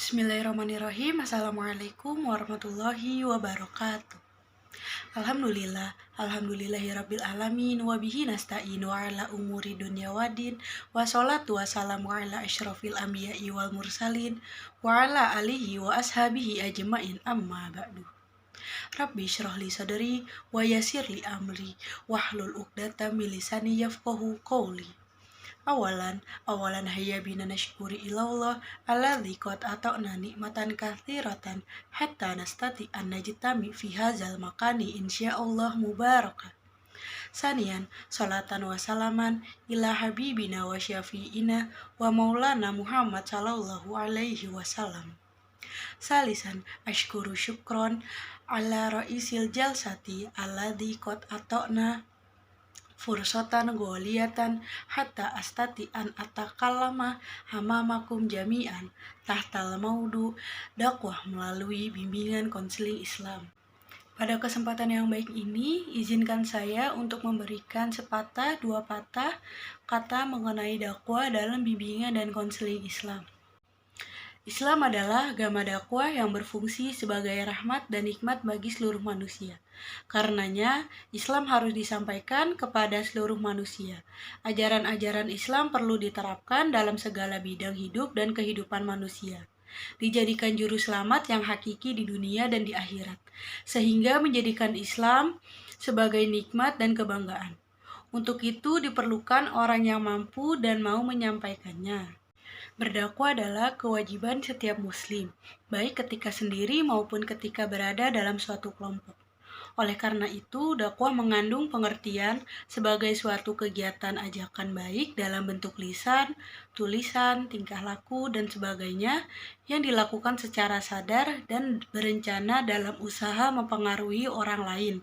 Bismillahirrahmanirrahim. Assalamualaikum warahmatullahi wabarakatuh. Alhamdulillahirabbil alamin wa bihi nasta'in wa ala umuri dunya waddin wa sholatu wassalamu ala asyrofil anbiya'i wal mursalin wa ala alihi wa ashabihi ajma'in amma ba'du. Rabbi syrah li sadri wa yassir li amri wahlul 'uqdatam min lisani yafqahu qawli. Awalan hayya bina nashkuri ilallah alladzi qad ata'na nikmatan katsiratan hatta nastati an najtami fi hadzal makani insyaallah mubarakah. Sanian salatan wa salaman ila habibina wa syafi'ina wa maulana Muhammad sallallahu alaihi wasallam. Salisan ashkuru syukron ala raisil jalsati alladzi qad ata'na fursatan goliyatan hatta astati an atakallama hamamakum jami'an tahtal maudu dakwah melalui bimbingan konseling Islam. Pada kesempatan yang baik ini, izinkan saya untuk memberikan sepatah dua patah kata mengenai dakwah dalam bimbingan dan konseling Islam. Islam adalah agama dakwah yang berfungsi sebagai rahmat dan nikmat bagi seluruh manusia. Karenanya, Islam harus disampaikan kepada seluruh manusia. Ajaran-ajaran Islam perlu diterapkan dalam segala bidang hidup dan kehidupan manusia. Dijadikan juru selamat yang hakiki di dunia dan di akhirat, sehingga menjadikan Islam sebagai nikmat dan kebanggaan. Untuk itu diperlukan orang yang mampu dan mau menyampaikannya. Berdakwah adalah kewajiban setiap muslim, baik ketika sendiri maupun ketika berada dalam suatu kelompok. Oleh karena itu, dakwah mengandung pengertian sebagai suatu kegiatan ajakan baik dalam bentuk lisan, tulisan, tingkah laku, dan sebagainya yang dilakukan secara sadar dan berencana dalam usaha mempengaruhi orang lain,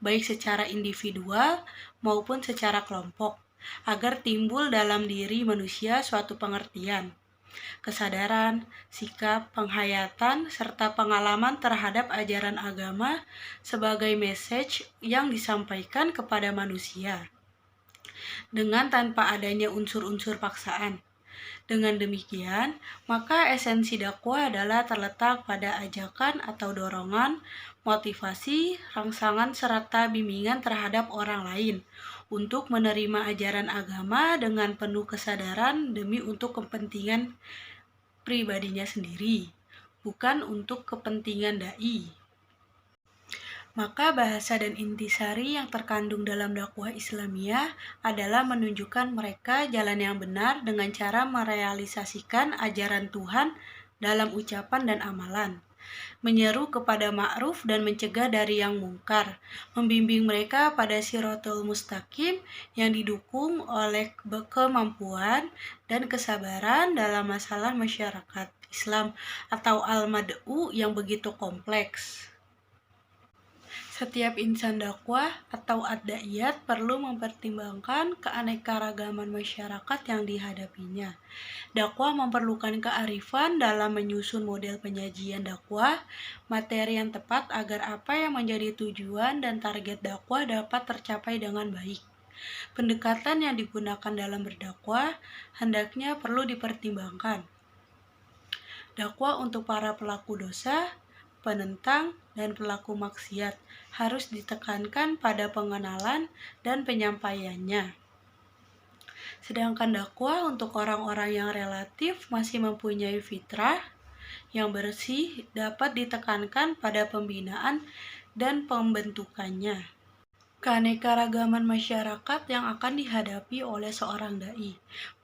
baik secara individual maupun secara kelompok, agar timbul dalam diri manusia suatu pengertian, kesadaran, sikap, penghayatan, serta pengalaman terhadap ajaran agama sebagai message yang disampaikan kepada manusia, dengan tanpa adanya unsur-unsur paksaan. Dengan demikian, maka esensi dakwah adalah terletak pada ajakan atau dorongan, motivasi, rangsangan, serta bimbingan terhadap orang lain untuk menerima ajaran agama dengan penuh kesadaran demi untuk kepentingan pribadinya sendiri, bukan untuk kepentingan dai. Maka bahasa dan intisari yang terkandung dalam dakwah Islamiyah adalah menunjukkan mereka jalan yang benar dengan cara merealisasikan ajaran Tuhan dalam ucapan dan amalan, menyeru kepada ma'ruf dan mencegah dari yang mungkar, membimbing mereka pada siratul mustaqim yang didukung oleh kemampuan dan kesabaran dalam masalah masyarakat Islam atau al-mad'u yang begitu kompleks. Setiap insan dakwah atau ad-da'iyat perlu mempertimbangkan keanekaragaman masyarakat yang dihadapinya. Dakwah memerlukan kearifan dalam menyusun model penyajian dakwah, materi yang tepat agar apa yang menjadi tujuan dan target dakwah dapat tercapai dengan baik. Pendekatan yang digunakan dalam berdakwah hendaknya perlu dipertimbangkan. Dakwah untuk para pelaku dosa, penentang, dan pelaku maksiat harus ditekankan pada pengenalan dan penyampaiannya. Sedangkan dakwah untuk orang-orang yang relatif masih mempunyai fitrah yang bersih dapat ditekankan pada pembinaan dan pembentukannya. Keanekaragaman masyarakat yang akan dihadapi oleh seorang dai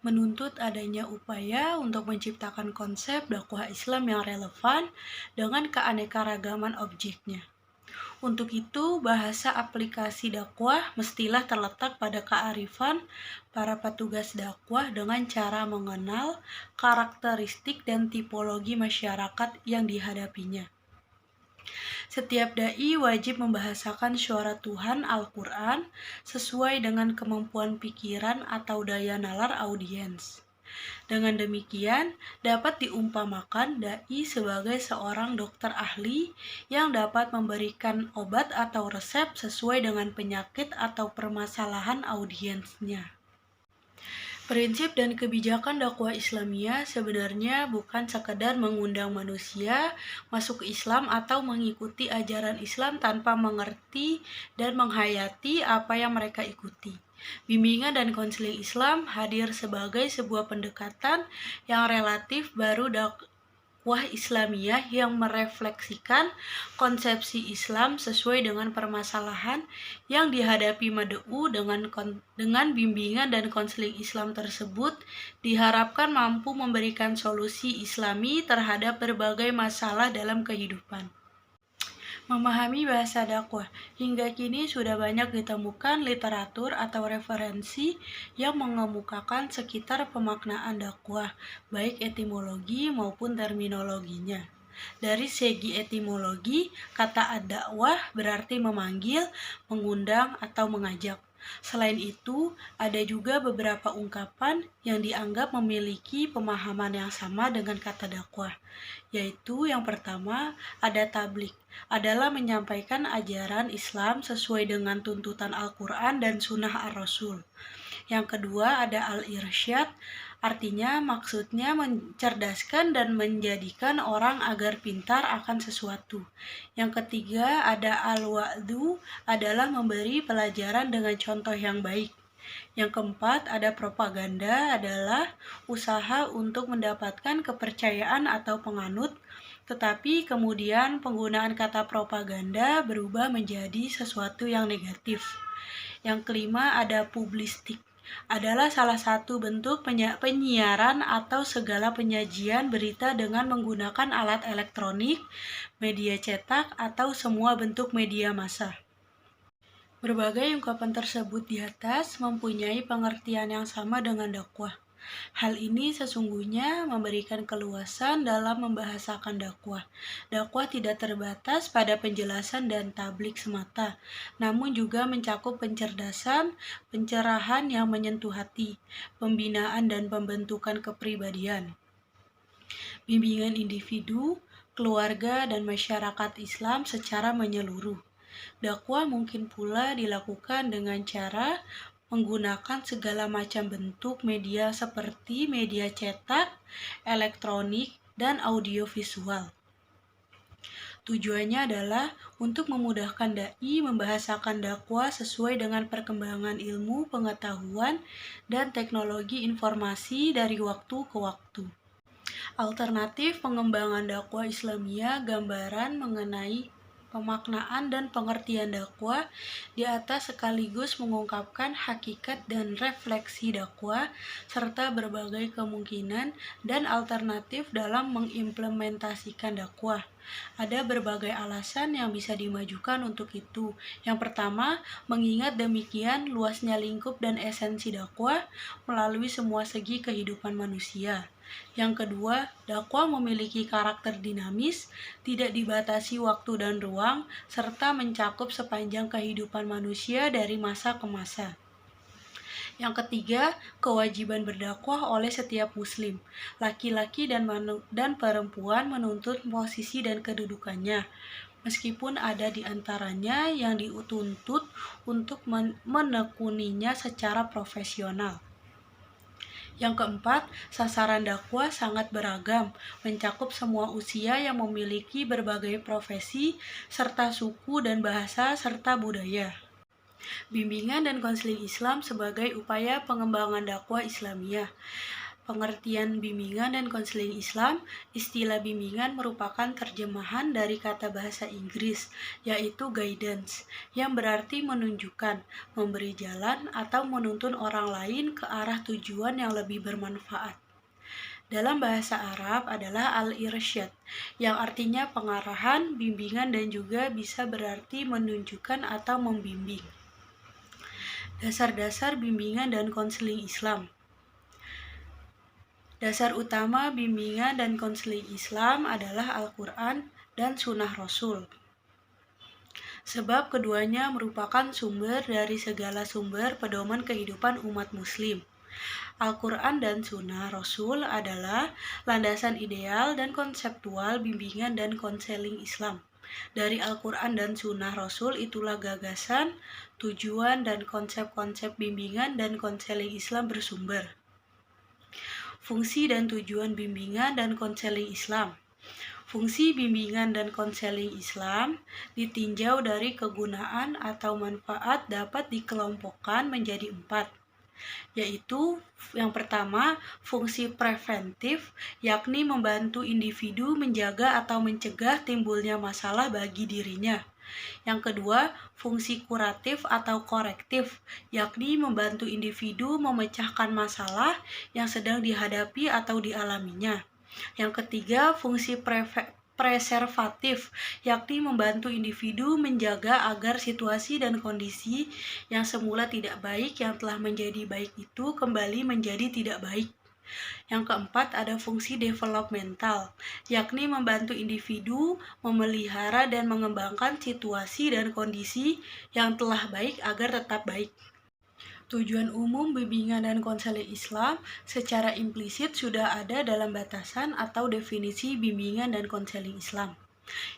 menuntut adanya upaya untuk menciptakan konsep dakwah Islam yang relevan dengan keanekaragaman objeknya. Untuk itu, bahasa aplikasi dakwah mestilah terletak pada kearifan para petugas dakwah dengan cara mengenal karakteristik dan tipologi masyarakat yang dihadapinya. Setiap dai wajib membahasakan suara Tuhan Al-Quran sesuai dengan kemampuan pikiran atau daya nalar audiens. Dengan demikian, dapat diumpamakan dai sebagai seorang dokter ahli yang dapat memberikan obat atau resep sesuai dengan penyakit atau permasalahan audiensnya. Prinsip dan kebijakan dakwah Islamiyah sebenarnya bukan sekedar mengundang manusia masuk ke Islam atau mengikuti ajaran Islam tanpa mengerti dan menghayati apa yang mereka ikuti. Bimbingan dan konseling Islam hadir sebagai sebuah pendekatan yang relatif baru dakwah Islamiyah yang merefleksikan konsepsi Islam sesuai dengan permasalahan yang dihadapi mad'u. Dengan bimbingan dan konseling Islam tersebut diharapkan mampu memberikan solusi Islami terhadap berbagai masalah dalam kehidupan. Memahami bahasa dakwah. Hingga kini sudah banyak ditemukan literatur atau referensi yang mengemukakan sekitar pemaknaan dakwah, baik etimologi maupun terminologinya. Dari segi etimologi, kata ad-dakwah berarti memanggil, mengundang, atau mengajak. Selain itu, ada juga beberapa ungkapan yang dianggap memiliki pemahaman yang sama dengan kata dakwah, yaitu yang pertama, ada tablik, adalah menyampaikan ajaran Islam sesuai dengan tuntutan Al-Quran dan Sunnah Ar-Rasul. Yang kedua, ada al-irsyad, artinya maksudnya mencerdaskan dan menjadikan orang agar pintar akan sesuatu. Yang ketiga, ada al-wa'du, adalah memberi pelajaran dengan contoh yang baik. Yang keempat, ada propaganda, adalah usaha untuk mendapatkan kepercayaan atau penganut, tetapi kemudian penggunaan kata propaganda berubah menjadi sesuatu yang negatif. Yang kelima, ada publistik, adalah salah satu bentuk penyiaran atau segala penyajian berita dengan menggunakan alat elektronik, media cetak, atau semua bentuk media massa. Berbagai ungkapan tersebut di atas mempunyai pengertian yang sama dengan dakwah. Hal ini sesungguhnya memberikan keluasan dalam membahasakan dakwah. Dakwah tidak terbatas pada penjelasan dan tablik semata, namun juga mencakup pencerdasan, pencerahan yang menyentuh hati, pembinaan dan pembentukan kepribadian, bimbingan individu, keluarga, dan masyarakat Islam secara menyeluruh. Dakwah mungkin pula dilakukan dengan cara menggunakan segala macam bentuk media seperti media cetak, elektronik, dan audiovisual. Tujuannya adalah untuk memudahkan dai membahasakan dakwah sesuai dengan perkembangan ilmu, pengetahuan, dan teknologi informasi dari waktu ke waktu. Alternatif pengembangan dakwah Islamiyah, gambaran mengenai pemaknaan dan pengertian dakwah di atas sekaligus mengungkapkan hakikat dan refleksi dakwah serta berbagai kemungkinan dan alternatif dalam mengimplementasikan dakwah. Ada berbagai alasan yang bisa dimajukan untuk itu. Yang pertama, mengingat demikian luasnya lingkup dan esensi dakwah melalui semua segi kehidupan manusia. Yang kedua, dakwah memiliki karakter dinamis, tidak dibatasi waktu dan ruang, serta mencakup sepanjang kehidupan manusia dari masa ke masa. Yang ketiga, kewajiban berdakwah oleh setiap muslim, laki-laki dan perempuan menuntut posisi dan kedudukannya, meskipun ada di antaranya yang dituntut untuk menekuninya secara profesional. Yang keempat, sasaran dakwah sangat beragam, mencakup semua usia yang memiliki berbagai profesi, serta suku dan bahasa, serta budaya. Bimbingan dan konseling Islam sebagai upaya pengembangan dakwah Islamiyah. Pengertian bimbingan dan konseling Islam, istilah bimbingan merupakan terjemahan dari kata bahasa Inggris, yaitu guidance, yang berarti menunjukkan, memberi jalan, atau menuntun orang lain ke arah tujuan yang lebih bermanfaat. Dalam bahasa Arab adalah al-irsyad, yang artinya pengarahan, bimbingan, dan juga bisa berarti menunjukkan atau membimbing. Dasar-dasar bimbingan dan konseling Islam. Dasar utama bimbingan dan konseling Islam adalah Al-Quran dan Sunnah Rasul. Sebab keduanya merupakan sumber dari segala sumber pedoman kehidupan umat muslim. Al-Quran dan Sunnah Rasul adalah landasan ideal dan konseptual bimbingan dan konseling Islam. Dari Al-Quran dan Sunnah Rasul itulah gagasan, tujuan, dan konsep-konsep bimbingan dan konseling Islam bersumber. Fungsi dan tujuan bimbingan dan konseling Islam. Fungsi bimbingan dan konseling Islam ditinjau dari kegunaan atau manfaat dapat dikelompokkan menjadi 4, yaitu yang pertama, fungsi preventif, yakni membantu individu menjaga atau mencegah timbulnya masalah bagi dirinya. Yang kedua, fungsi kuratif atau korektif, yakni membantu individu memecahkan masalah yang sedang dihadapi atau dialaminya. Yang ketiga, fungsi preservatif, yakni membantu individu menjaga agar situasi dan kondisi yang semula tidak baik yang telah menjadi baik itu kembali menjadi tidak baik. Yang keempat, ada fungsi developmental, yakni membantu individu memelihara dan mengembangkan situasi dan kondisi yang telah baik agar tetap baik. Tujuan umum bimbingan dan konseling Islam secara implisit sudah ada dalam batasan atau definisi bimbingan dan konseling Islam,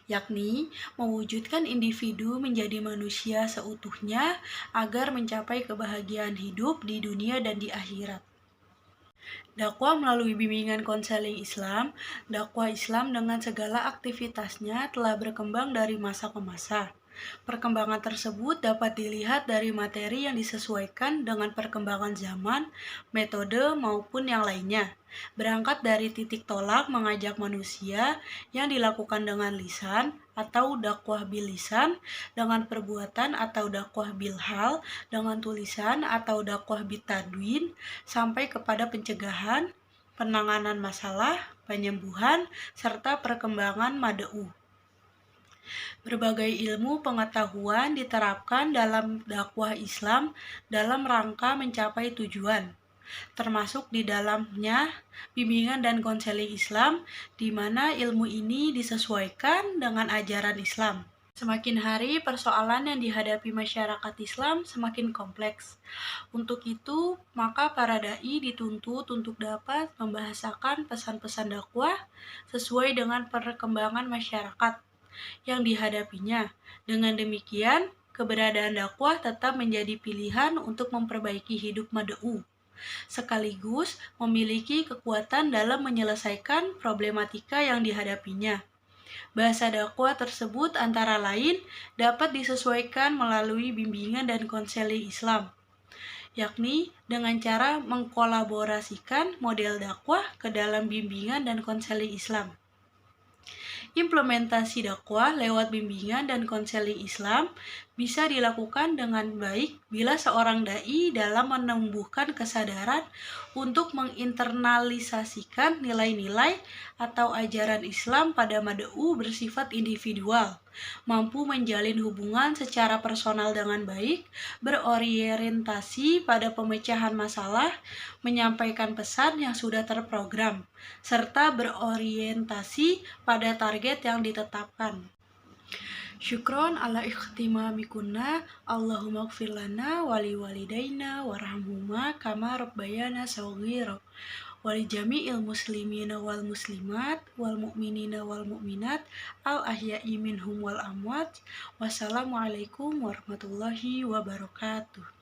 yakni mewujudkan individu menjadi manusia seutuhnya agar mencapai kebahagiaan hidup di dunia dan di akhirat. Dakwah melalui bimbingan konseling Islam, dakwah Islam dengan segala aktivitasnya telah berkembang dari masa ke masa. Perkembangan tersebut dapat dilihat dari materi yang disesuaikan dengan perkembangan zaman, metode, maupun yang lainnya. Berangkat dari titik tolak mengajak manusia yang dilakukan dengan lisan atau dakwah bil lisan, dengan perbuatan atau dakwah bil hal, dengan tulisan atau dakwah bitadwin, sampai kepada pencegahan, penanganan masalah, penyembuhan, serta perkembangan mad'u. Berbagai ilmu pengetahuan diterapkan dalam dakwah Islam dalam rangka mencapai tujuan, termasuk di dalamnya bimbingan dan konseling Islam, di mana ilmu ini disesuaikan dengan ajaran Islam. Semakin hari, persoalan yang dihadapi masyarakat Islam semakin kompleks. Untuk itu, maka para dai dituntut untuk dapat membahasakan pesan-pesan dakwah sesuai dengan perkembangan masyarakat yang dihadapinya. Dengan demikian, keberadaan dakwah tetap menjadi pilihan untuk memperbaiki hidup mad'u, sekaligus memiliki kekuatan dalam menyelesaikan problematika yang dihadapinya. Bahasa dakwah tersebut antara lain dapat disesuaikan melalui bimbingan dan konseling Islam, yakni dengan cara mengkolaborasikan model dakwah ke dalam bimbingan dan konseling Islam. Implementasi dakwah lewat bimbingan dan konseling Islam bisa dilakukan dengan baik bila seorang dai dalam menumbuhkan kesadaran untuk menginternalisasikan nilai-nilai atau ajaran Islam pada mad'u bersifat individual, mampu menjalin hubungan secara personal dengan baik, berorientasi pada pemecahan masalah, menyampaikan pesan yang sudah terprogram, serta berorientasi pada target yang ditetapkan. Syukron ala ikhtimamikunna, Allahumma gfir lana wali walidaina warhamhuma kama rabbayana shaghira wali jami'il muslimina wal muslimat wal mu'minina wal mu'minat al ahya'i minhum wal amwat. Wassalamualaikum warahmatullahi wabarakatuh.